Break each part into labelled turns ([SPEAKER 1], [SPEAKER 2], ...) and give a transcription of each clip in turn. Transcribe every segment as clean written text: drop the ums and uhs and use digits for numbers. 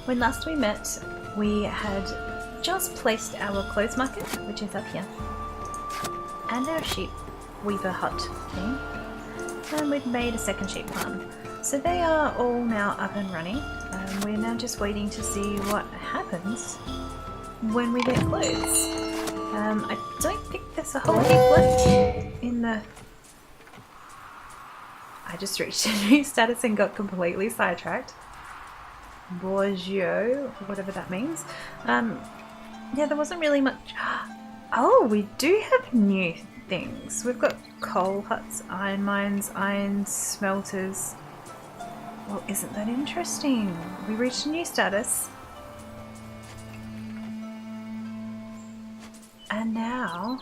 [SPEAKER 1] When last we met, we had just placed our clothes market, which is up here, and our sheep weaver hut thing, and we've made a second sheep farm. So they are all now up and running. We're now just waiting to see what happens when we get clothes. I don't think there's a whole heap left in the... I just reached a new status and got completely sidetracked. Bourgeois, whatever that means. Yeah, there wasn't really much... Oh, we do have new things. We've got coal huts, iron mines, iron smelters. Well, isn't that interesting? We reached a new status. And now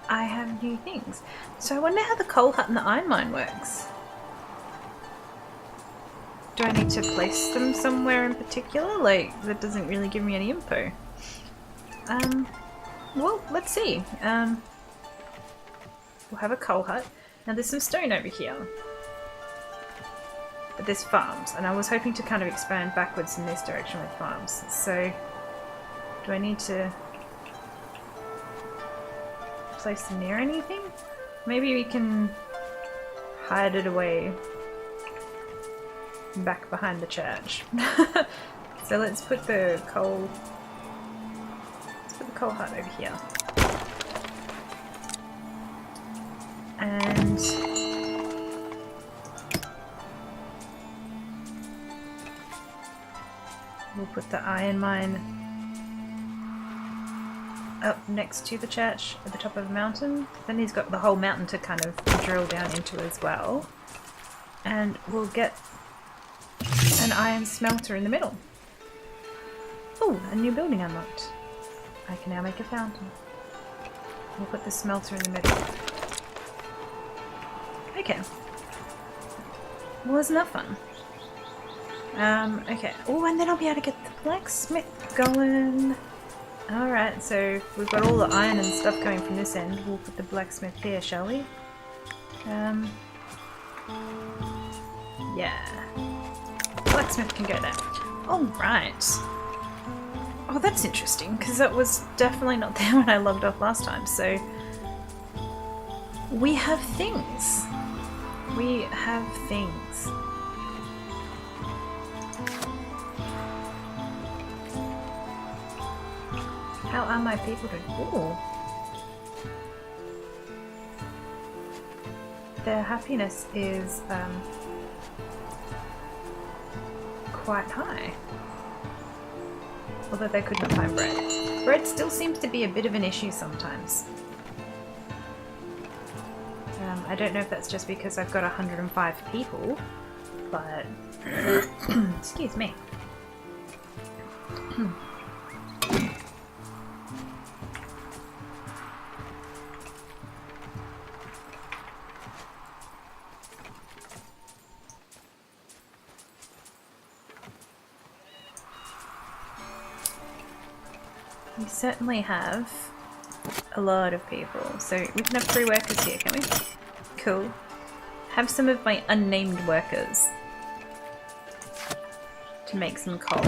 [SPEAKER 1] I have new things. So I wonder how the coal hut and the iron mine works. Do I need to place them somewhere in particular? Like, that doesn't really give me any info. Well, let's see. We'll have a coal hut. Now there's some stone over here. But there's farms, and I was hoping to kind of expand backwards in this direction with farms. So, do I need to place them near anything? Maybe we can hide it away back behind the church. So let's put the coal hut over here. And we'll put the iron mine up next to the church at the top of the mountain. Then he's got the whole mountain to kind of drill down into as well. And we'll get an iron smelter in the middle. Oh, a new building unlocked. I can now make a fountain. We'll put the smelter in the middle. Okay. Well, isn't that fun? Okay. Oh, and then I'll be able to get the blacksmith going. Alright, so we've got all the iron and stuff going from this end. We'll put the blacksmith here, shall we? Yeah. Blacksmith can go there. Alright. Oh, that's interesting, because that was definitely not there when I logged off last time, so... We have things. We have things. How are my people doing? Ooh. Their happiness is quite high. Although they could not find bread. Bread still seems to be a bit of an issue sometimes. I don't know if that's just because I've got 105 people, but... Excuse me. We certainly have a lot of people, so we can have 3 workers here, can we? Cool. Have some of my unnamed workers to make some coal.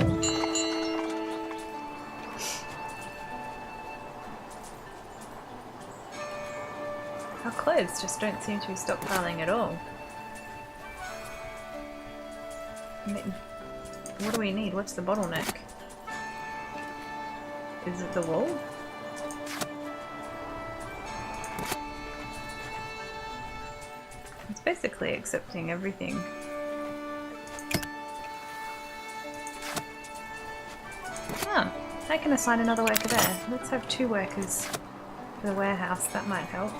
[SPEAKER 1] Our clothes just don't seem to be stockpiling at all. I mean, what do we need? What's the bottleneck? Is it the wool? It's basically accepting everything. Ah, I can assign another worker there. Let's have 2 workers for the warehouse, that might help.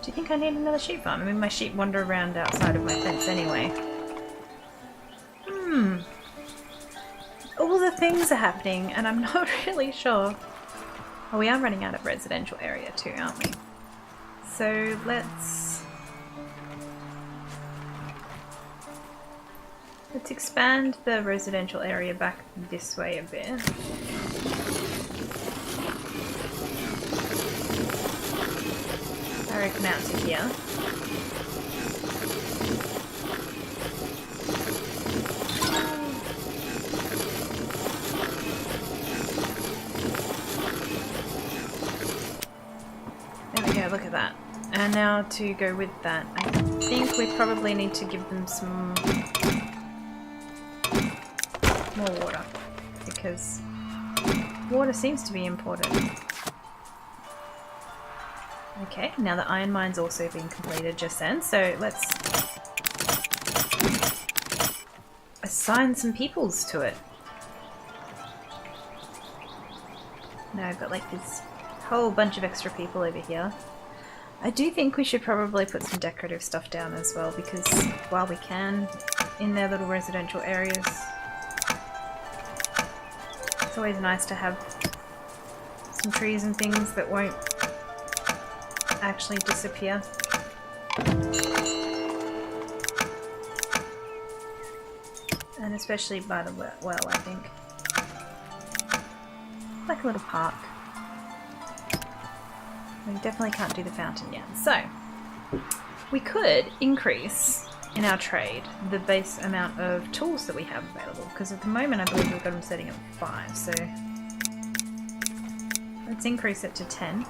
[SPEAKER 1] Do you think I need another sheep farm? I mean, my sheep wander around outside of my fence anyway. All the things are happening and I'm not really sure. Oh, we are running out of residential area too, aren't we? So let's expand the residential area back this way a bit. I reckon out to here. now to go with that, I think we probably need to give them some more water, because water seems to be important. Okay, now the iron mine's also been completed just then, so let's assign some peoples to it. Now I've got like this whole bunch of extra people over here. I do think we should probably put some decorative stuff down as well, because while we can, in their little residential areas, it's always nice to have some trees and things that won't actually disappear. And especially by the well, I think. Like a little park. We definitely can't do the fountain yet. So, we could increase in our trade the base amount of tools that we have available, because at the moment I believe we've got them setting at 5, so let's increase it to 10.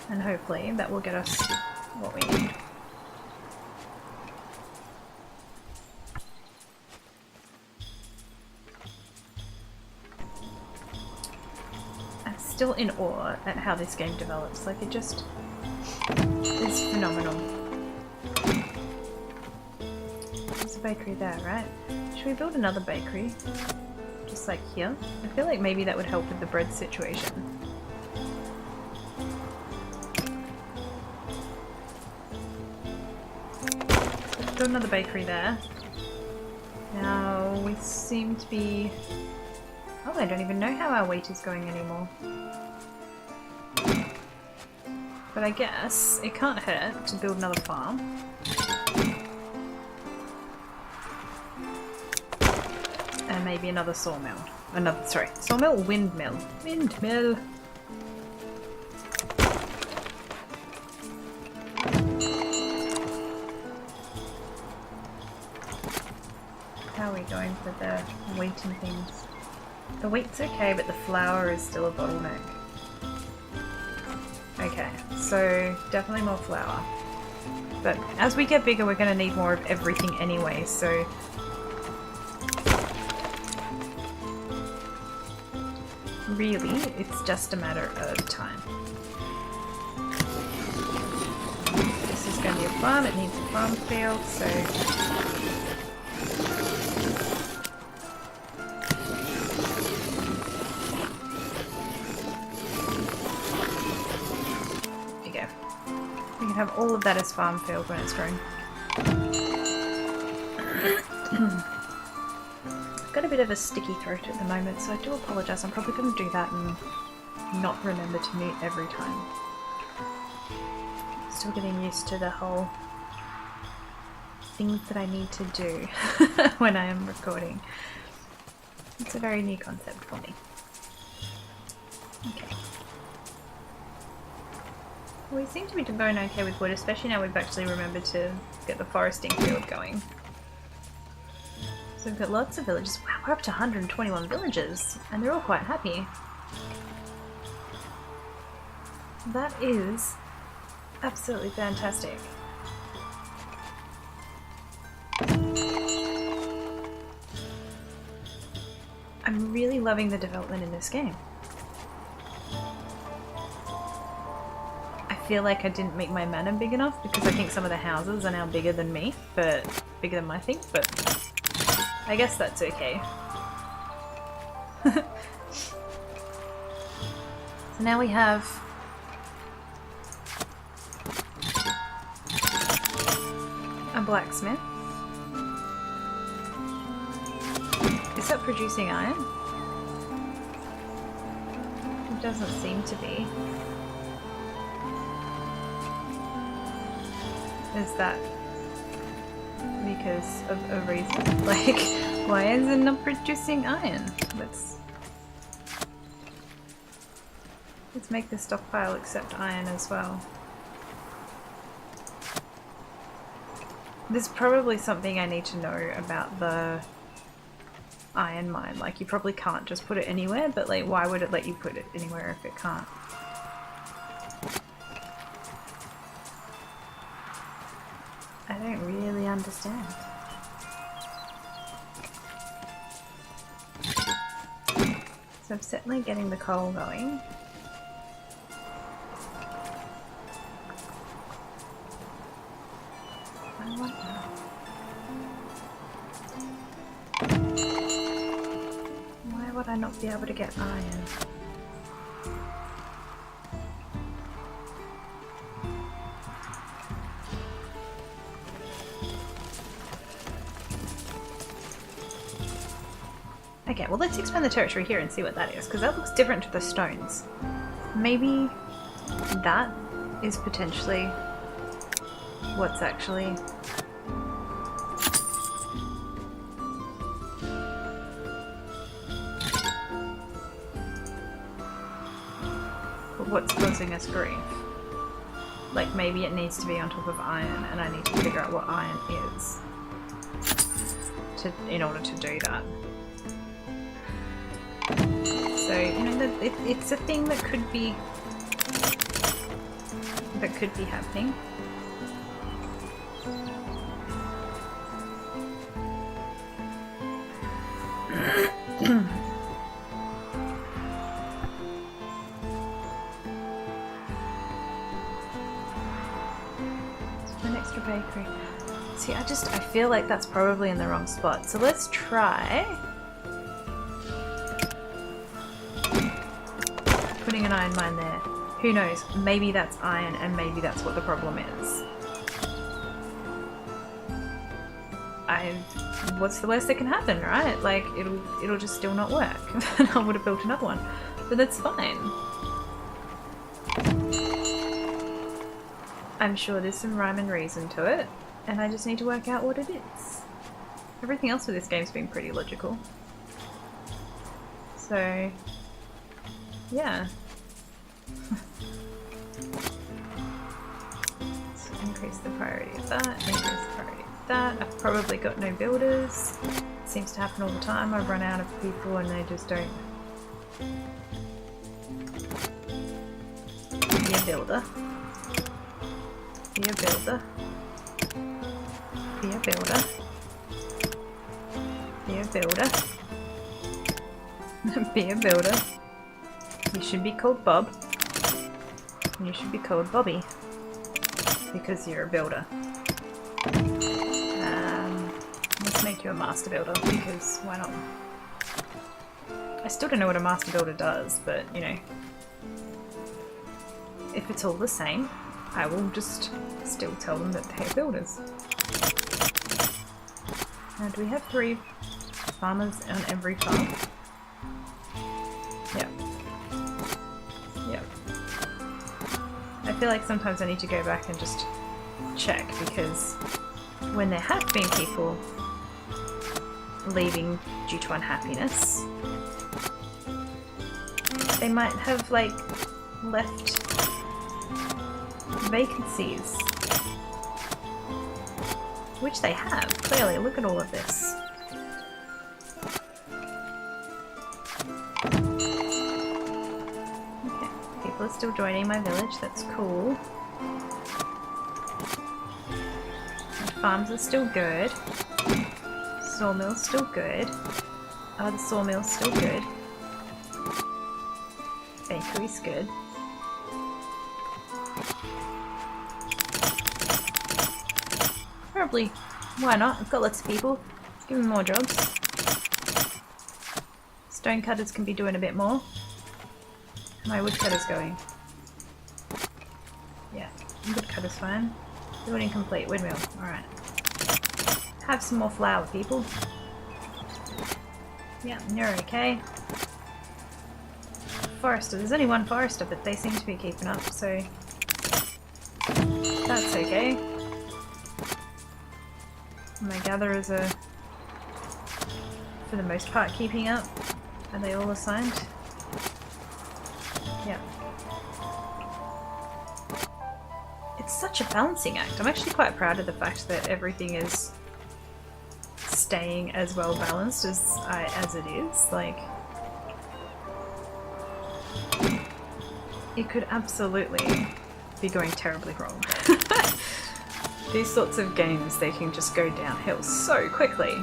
[SPEAKER 1] And hopefully that will get us what we need. I'm still in awe at how this game develops. Like, it just is phenomenal. There's a bakery there, right? Should we build another bakery? Just like here? I feel like maybe that would help with the bread situation. Got another bakery there. Now we seem to be... Oh, I don't even know how our wheat is going anymore. But I guess it can't hurt to build another farm. And maybe another sawmill. Sawmill or windmill? Windmill! How are we going for the wheat and things? The wheat's okay, but the flour is still a bottleneck. Okay, so definitely more flour. But as we get bigger, we're going to need more of everything anyway, so... Really, it's just a matter of time. This is going to be a farm, it needs a farm field, so... Have all of that as farm field when it's grown. I've got a bit of a sticky throat at the moment, so I do apologise. I'm probably going to do that and not remember to mute every time. Still getting used to the whole things that I need to do when I am recording. It's a very new concept for me. Okay. We seem to be going okay with wood, especially now we've actually remembered to get the foresting field going. So we've got lots of villages. Wow, we're up to 121 villages, and they're all quite happy. That is absolutely fantastic. I'm really loving the development in this game. I feel like I didn't make my manor big enough because I think some of the houses are now bigger than me, but bigger than my thing, but I guess that's okay. So now we have a blacksmith. Is that producing iron? It doesn't seem to be. Is that because of a reason? Like, why is it not producing iron? Let's make the stockpile accept iron as well. There's probably something I need to know about the iron mine. Like, you probably can't just put it anywhere, but like, why would it let you put it anywhere if it can't? don't really understand. So I'm certainly getting the coal going. I wonder. Why would I not be able to get iron? Okay, well let's expand the territory here and see what that is, because that looks different to the stones. Maybe that is potentially what's actually... what's causing us grief. Like maybe it needs to be on top of iron and I need to figure out what iron is in order to do that. So, you know, it's a thing that could be happening. An extra bakery. See, I feel like that's probably in the wrong spot. So let's try putting an iron mine there. Who knows? Maybe that's iron and maybe that's what the problem is. What's the worst that can happen, right? Like, it'll just still not work. And I would have built another one. But that's fine. I'm sure there's some rhyme and reason to it, and I just need to work out what it is. Everything else with this game's been pretty logical. So, yeah. Let's increase the priority of that, increase the priority of that. I've probably got no builders. It seems to happen all the time. I run out of people and they just don't... Be a builder. Be a builder. Be a builder. Be a builder. Be a builder. You should be called Bob. And you should be called Bobby. Because you're a builder. Let's make you a master builder, because why not? I still don't know what a master builder does, but you know. If it's all the same, I will just still tell them that they're builders. Now, do we have 3 farmers on every farm? Yep. Yep. I feel like sometimes I need to go back and just check, because when there have been people leaving due to unhappiness, they might have, like, left vacancies. Which they have, clearly. Look at all of this. Okay, people are still joining my village, that's cool. And farms are still good. Sawmill's still good. Oh, the sawmill's still good. Bakery's good. Probably. Why not? I've got lots of people. Let's give them more jobs. Stone cutters can be doing a bit more. My wood cutter's going. Yeah, wood cutter's fine. Building complete. Windmill. Alright. Have some more flour, people. Yeah, you're okay. Forester. There's only one forester, but they seem to be keeping up, so that's okay. My gatherers are, for the most part, keeping up. Are they all assigned? Yeah. It's such a balancing act. I'm actually quite proud of the fact that everything is staying as well balanced as it is. Like, it could absolutely be going terribly wrong. These sorts of games, they can just go downhill so quickly,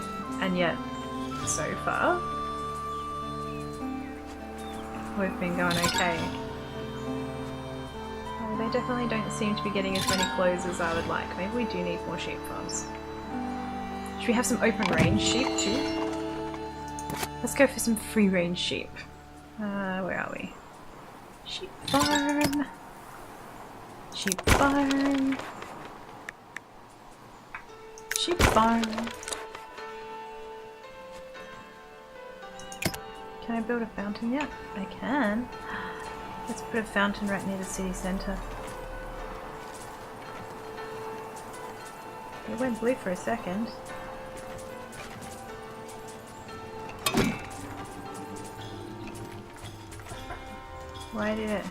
[SPEAKER 1] and yet, so far, we've been going okay. They definitely don't seem to be getting as many clothes as I would like. Maybe we do need more sheep farms. Should we have some open range sheep too? Let's go for some free range sheep. Where are we? Sheep farm. Sheep farm. Sheep farm. Can I build a fountain yet? I can. Let's put a fountain right near the city centre. It went blue for a second. Why did it?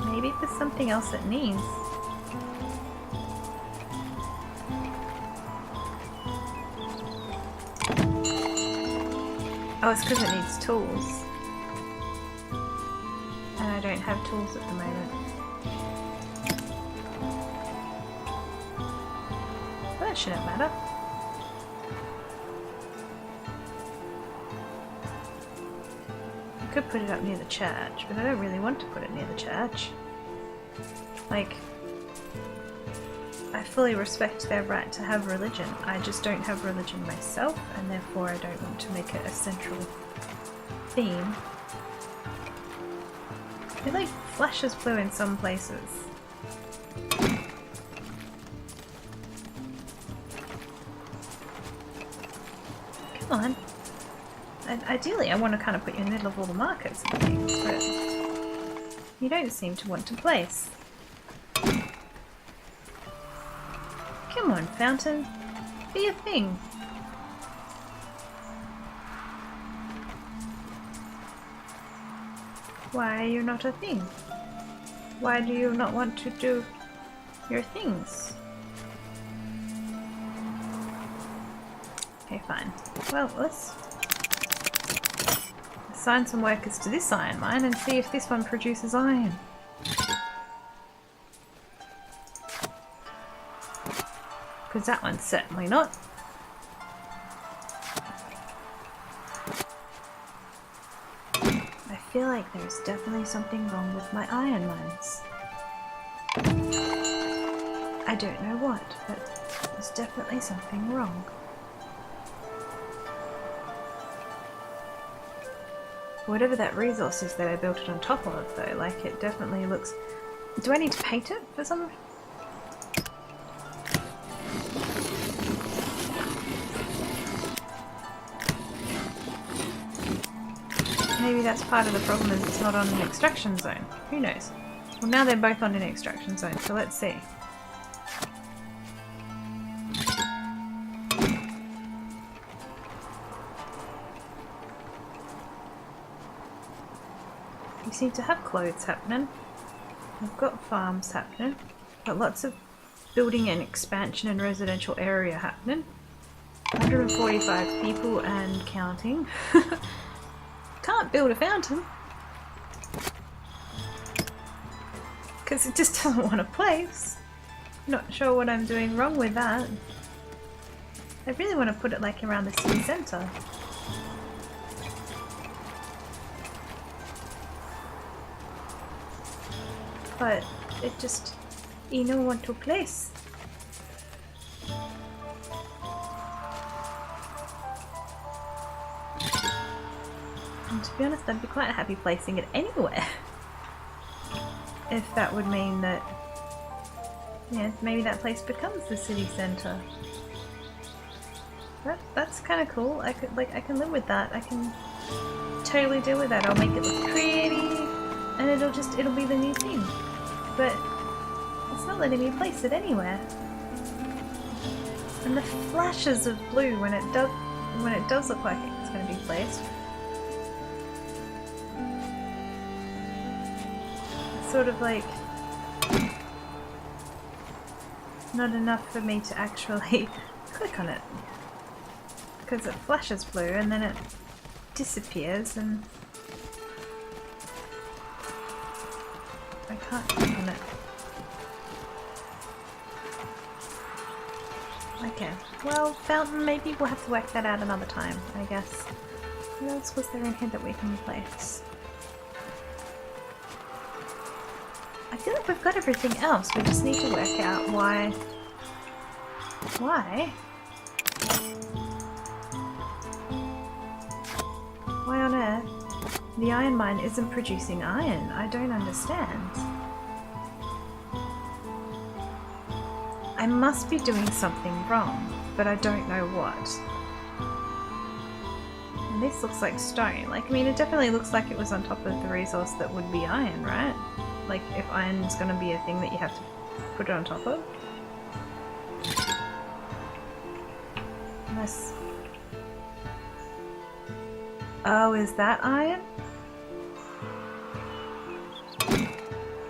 [SPEAKER 1] Maybe there's something else it needs. Oh, it's because it needs tools. And I don't have tools at the moment. But that shouldn't matter. I could put it up near the church, but I don't really want to put it near the church. Like, I fully respect their right to have religion. I just don't have religion myself, and therefore I don't want to make it a central theme. It like flashes blue in some places. Come on. Ideally I want to kind of put you in the middle of all the markets and things, but you don't seem to want to place. Come on, fountain. Be a thing. Why are you not a thing? Why do you not want to do your things? Okay, fine. Well, let's assign some workers to this iron mine and see if this one produces iron. Because that one's certainly not. I feel like there's definitely something wrong with my iron mines. I don't know what, but there's definitely something wrong. Whatever that resource is that I built it on top of, though, like it definitely looks... Do I need to paint it for some... Maybe that's part of the problem, is it's not on an extraction zone. Who knows? Well, now they're both on an extraction zone, so let's see. We seem to have clothes happening. We've got farms happening. Got lots of building and expansion and residential area happening. 145 people and counting. Can't build a fountain because it just doesn't want to place. Not sure what I'm doing wrong with that. I really want to put it like around the city centre. But it just, you don't want to place. And to be honest, I'd be quite happy placing it anywhere. If that would mean that, yeah, maybe that place becomes the city centre. That's kind of cool. I can live with that. I can totally deal with that. I'll make it look pretty, and it'll be the new thing. But it's not letting me place it anywhere. And the flashes of blue when it does look like it's going to be placed. Sort of like not enough for me to actually click on it, because it flashes blue and then it disappears, and I can't click on it. Okay, well, fountain, maybe we'll have to work that out another time, I guess. What else was there in here that we can place? I feel like we've got everything else, we just need to work out why... Why? Why on earth the iron mine isn't producing iron? I don't understand. I must be doing something wrong, but I don't know what. And this looks like stone. Like, I mean, it definitely looks like it was on top of the resource that would be iron, right? Like, if iron's gonna be a thing that you have to put it on top of. Unless... Oh, is that iron?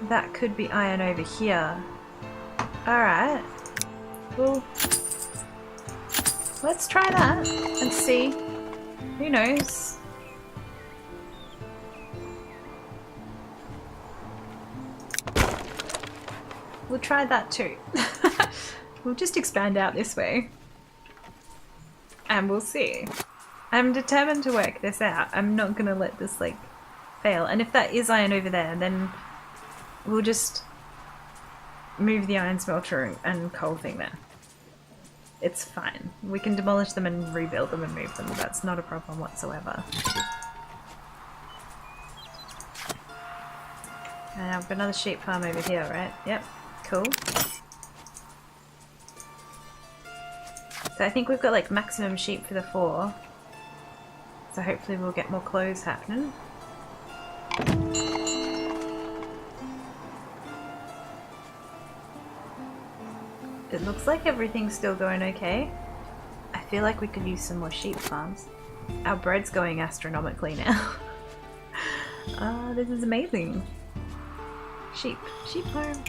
[SPEAKER 1] That could be iron over here. Alright. Well, let's try that and see. Who knows? We'll try that too. We'll just expand out this way. And we'll see. I'm determined to work this out. I'm not gonna let this, like, fail. And if that is iron over there, then we'll just move the iron smelter and coal thing there. It's fine. We can demolish them and rebuild them and move them. That's not a problem whatsoever. And I've got another sheep farm over here, right? Yep. Cool. So I think we've got like maximum sheep for the 4. So hopefully we'll get more clothes happening. It looks like everything's still going okay. I feel like we could use some more sheep farms. Our bread's going astronomically now. This is amazing. Sheep. Sheep farm.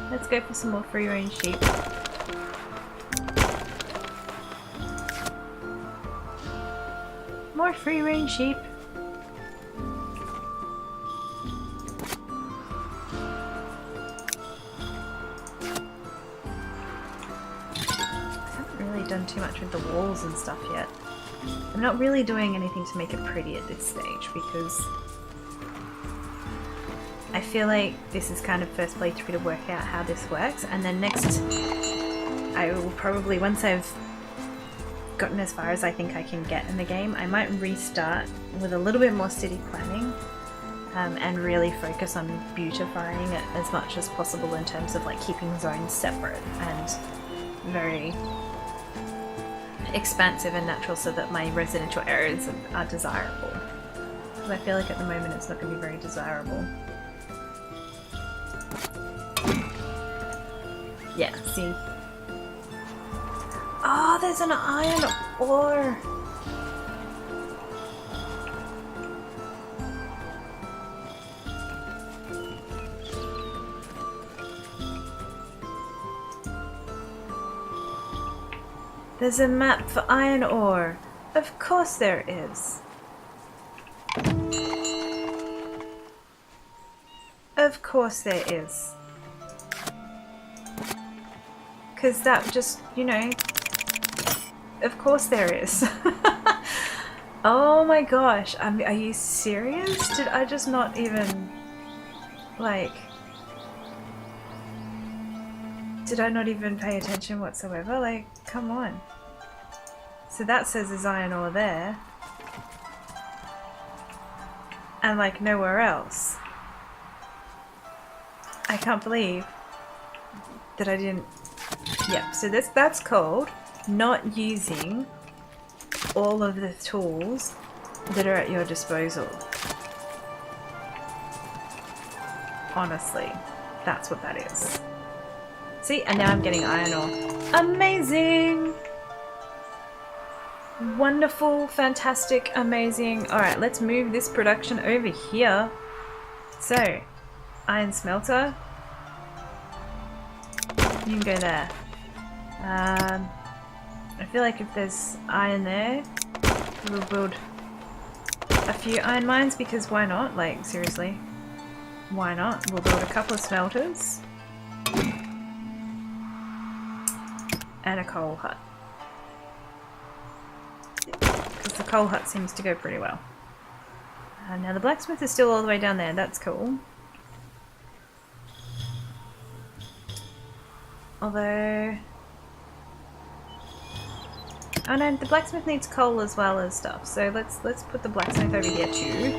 [SPEAKER 1] Let's go for some more free range sheep. More free range sheep. Done too much with the walls and stuff yet. I'm not really doing anything to make it pretty at this stage because I feel like this is kind of first playthrough to work out how this works, and then next I will probably, once I've gotten as far as I think I can get in the game, I might restart with a little bit more city planning and really focus on beautifying it as much as possible in terms of like keeping zones separate and very expansive and natural so that my residential areas are desirable. Because I feel like at the moment it's not going to be very desirable. Yeah, see? Oh, there's an iron ore! There's a map for iron ore. Of course there is. Of course there is. Because that just, you know... Of course there is. Oh my gosh. Are you serious? Did I just not even... Like... Did I not even pay attention whatsoever? Like, come on. So that says there's iron ore there. And like nowhere else. I can't believe that I didn't... Yep, so that's called not using all of the tools that are at your disposal. Honestly, that's what that is. See, and now I'm getting iron ore. Amazing! Wonderful, fantastic, amazing. Alright, let's move this production over here. So, iron smelter. You can go there. I feel like if there's iron there, we'll build a few iron mines because why not? Like, seriously. Why not? We'll build a couple of smelters. And a coal hut. Because the coal hut seems to go pretty well. Now the blacksmith is still all the way down there, that's cool. Although... oh no, the blacksmith needs coal as well as stuff, so let's put the blacksmith over here too.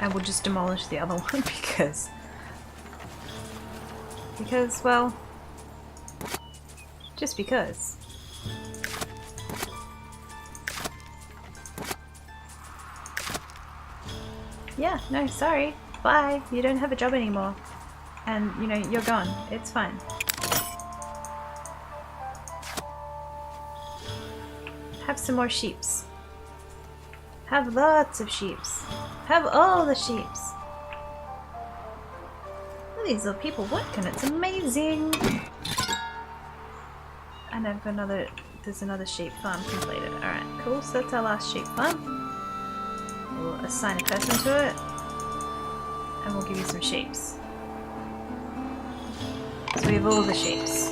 [SPEAKER 1] And we'll just demolish the other one because, well, just because. Yeah, no, sorry. Bye. You don't have a job anymore. And, you know, you're gone. It's fine. Have some more sheeps. Have lots of sheeps. Have all the sheeps. Look at these little people working. It's amazing. And I've got another... there's another sheep farm completed. Alright, cool. So that's our last sheep farm. We'll assign a person to it. And we'll give you some sheeps. So we have all the sheeps.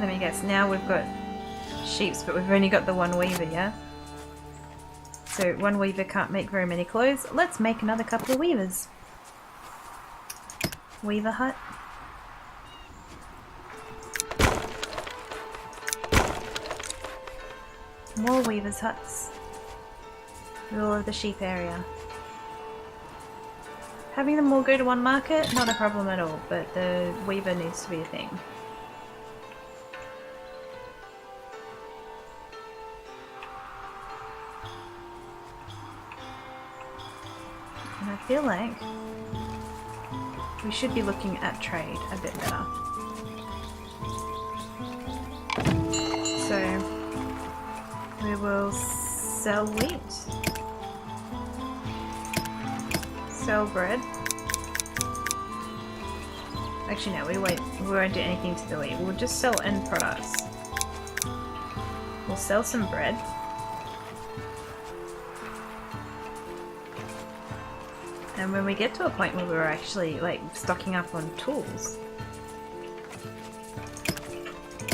[SPEAKER 1] Let me guess, now we've got sheeps, but we've only got the one weaver, yeah? So one weaver can't make very many clothes. Let's make another couple of weavers. Weaver hut. More weavers' huts. Middle of the sheep area. Having them all go to one market, not a problem at all, but the weaver needs to be a thing. And I feel like we should be looking at trade a bit better. So we will sell wheat, sell bread. Actually no, we won't do anything to the wheat. We'll just sell end products. We'll sell some bread. And when we get to a point where we're actually like stocking up on tools,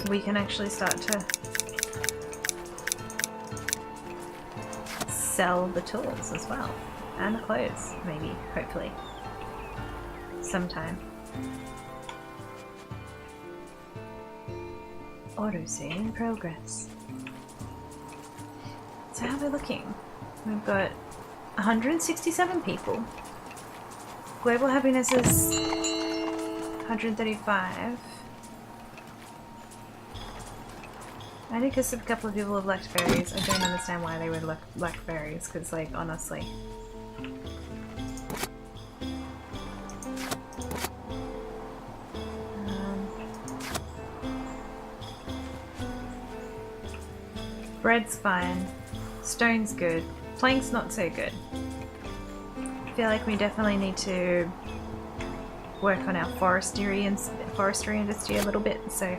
[SPEAKER 1] we can actually start to sell the tools as well. And the clothes, maybe, hopefully. Sometime. Autosave in progress. So how are we looking? We've got 167 people. Global happiness is 135. I think because a couple of people have lacked berries. I don't understand why they would lack berries, because, like, honestly. Bread's fine. Stone's good. Plank's not so good. I feel like we definitely need to work on our forestry industry a little bit, so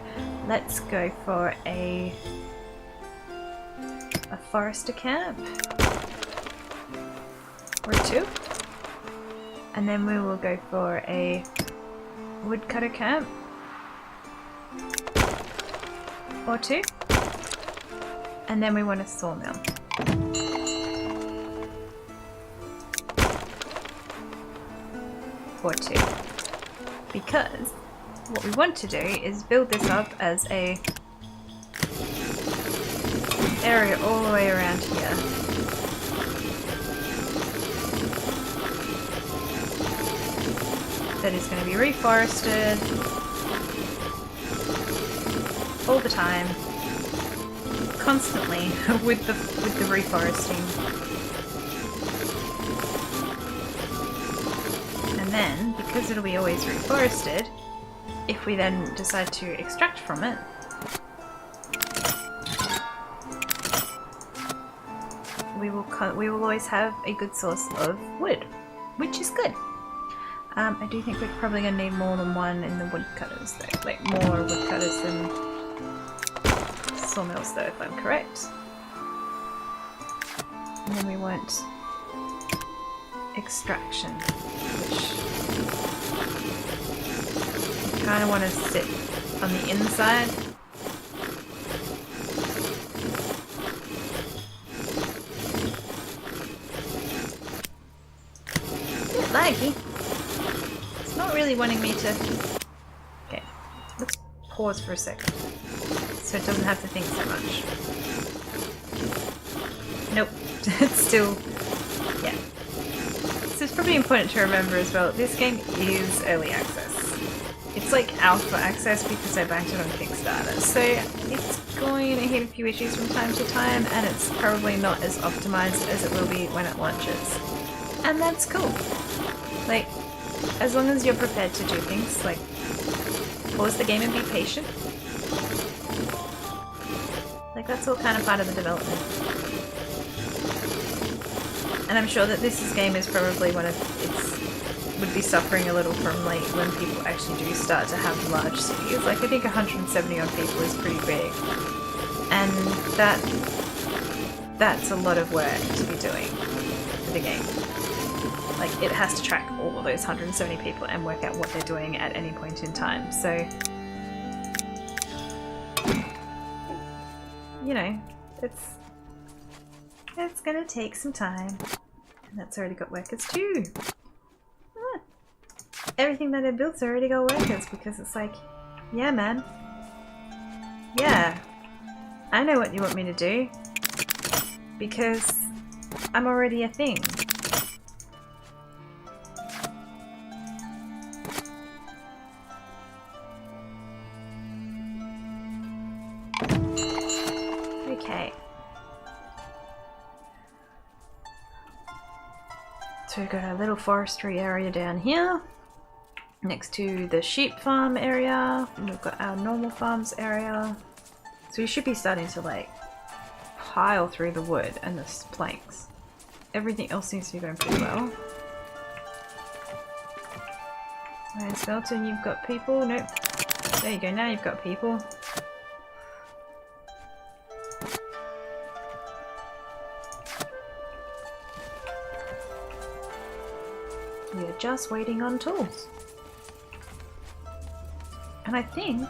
[SPEAKER 1] let's go for a forester camp or two, and then we will go for a woodcutter camp or two, and then we want a sawmill. Or two. Because what we want to do is build this up as a area all the way around here. That is going to be reforested all the time, constantly with the reforesting. And then, because it'll be always reforested, if we then decide to extract from it, we will always have a good source of wood, which is good. I do think we're probably going to need more than one in the woodcutters though, like more woodcutters than sawmills though, if I'm correct. And then we want extraction, which you kind of want to sit on the inside. Bit laggy. It's not really wanting me to... Okay, let's pause for a second so it doesn't have to think so much. Nope, it's still... yeah. So it's probably important to remember as well, this game is early access. It's like alpha access because I backed it on Kickstarter, so it's going to hit a few issues from time to time, and it's probably not as optimized as it will be when it launches. And that's cool. Like, as long as you're prepared to do things, like pause the game and be patient. Like, that's all kind of part of the development. And I'm sure that this game is probably one of would be suffering a little from like when people actually do start to have large cities. Like, I think 170 odd people is pretty big, and that's a lot of work to be doing for the game. Like, it has to track all of those 170 people and work out what they're doing at any point in time. So, you know, it's gonna take some time. And that's already got workers too. Ah, everything that I built's already got workers because it's like, yeah, man. Yeah, I know what you want me to do because I'm already a thing. Okay. So we've got a little forestry area down here next to the sheep farm area. And we've got our normal farms area. So we should be starting to like pile through the wood and the planks. Everything else seems to be going pretty well. Alright, Skeleton, you've got people. Nope. There you go, now you've got people. We are just waiting on tools. And I think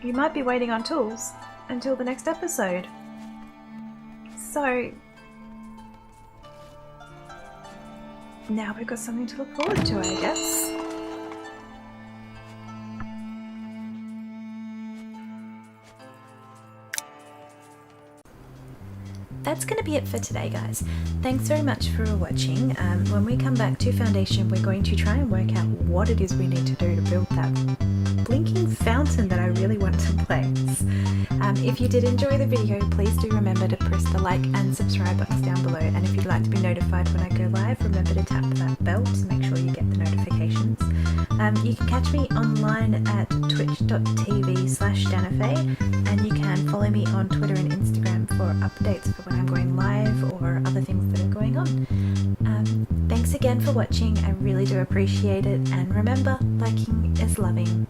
[SPEAKER 1] you might be waiting on tools until the next episode. So now we've got something to look forward to, I guess. That's going to be it for today, guys. Thanks very much for watching. When we come back to Foundation, we're going to try and work out what it is we need to do to build that blinking fountain that I really want to place. If you did enjoy the video, please do remember to press the like and subscribe buttons down below. And if you'd like to be notified when I go live, remember to tap that bell to make sure you get the notifications. You can catch me online at twitch.tv/DanaFaye, and you can follow me on Twitter and Instagram for updates for when I'm going live or other things that are going on. Thanks again for watching, I really do appreciate it, and remember, liking is loving.